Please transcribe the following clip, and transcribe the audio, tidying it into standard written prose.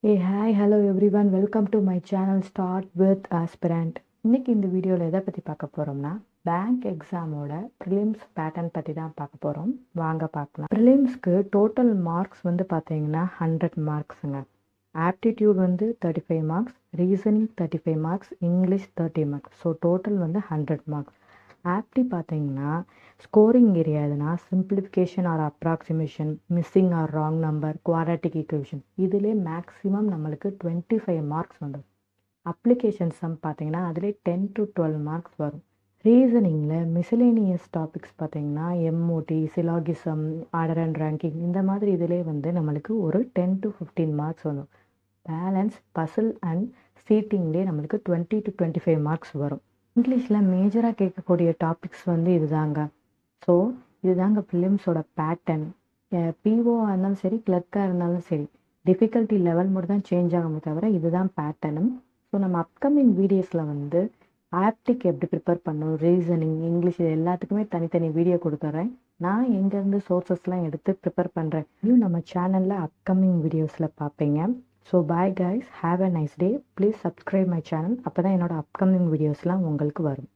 Hey, hi, hello everyone. Welcome to my channel Start with Aspirant. இன்னைக்கு இந்த வீடியோவில் எதை பற்றி பார்க்க போகிறோம்னா பேங்க் எக்ஸாமோட ப்ரிலிம்ஸ் பேட்டர்ன் பற்றி தான் பார்க்க போகிறோம். வாங்க பார்க்கலாம். ப்ரிலிம்ஸ்க்கு டோட்டல் மார்க்ஸ் வந்து பார்த்தீங்கன்னா 100 மார்க்ஸுங்க. ஆப்டிடியூட் வந்து 35 marks, reasoning 35 marks, English 30 marks. So total வந்து 100 மார்க்ஸ். ஆப்டி பார்த்தீங்கன்னா ஸ்கோரிங் ஏரியா எதுனா simplification or approximation, missing or wrong number, quadratic equation இதிலே மேக்ஸிமம் நம்மளுக்கு 25 மார்க்ஸ் வந்துடும். அப்ளிகேஷன் சம் பார்த்தீங்கன்னா அதிலே 10 to 12 மார்க்ஸ் வரும். ரீசனிங்கில் மிசலேனியஸ் டாபிக்ஸ் பார்த்தீங்கன்னா MOD, syllogism, order and ranking இந்த மாதிரி இதிலே வந்து நம்மளுக்கு ஒரு 10 to 15 மார்க்ஸ் வரும். பேலன்ஸ் பசில் அண்ட் சீட்டிங்லேயே நம்மளுக்கு 20 to 25 மார்க்ஸ் வரும். இங்கிலீஷில் மேஜராக கேட்கக்கூடிய டாபிக்ஸ் வந்து இதுதாங்க. ஸோ இதுதாங்க ப்ரிலிம்ஸோட பேட்டர்ன். பிஓவாக இருந்தாலும் சரி, கிளர்க்காக இருந்தாலும் சரி, டிஃபிகல்ட்டி லெவல் மட்டும் தான் சேஞ்ச் ஆகுமே தவிர இதுதான் பேட்டர்னும். ஸோ நம்ம அப்கமிங் வீடியோஸில் வந்து ஆப்டிக் எப்படி ப்ரிப்பேர் பண்ணணும், ரீசனிங், இங்கிலீஷ் இது எல்லாத்துக்குமே தனித்தனி வீடியோ கொடுத்துட்றேன். நான் எங்கேருந்து சோர்ஸஸ்லாம் எடுத்து ப்ரிப்பேர் பண்ணுறேன் இன்னும் நம்ம சேனலில் அப்கமிங் வீடியோஸில் பார்ப்பீங்க. So bye guys, have a nice day. Please subscribe my channel. அப்போ தான் என்னோட அப்கமிங் வீடியோஸ்லாம் உங்களுக்கு வரும்.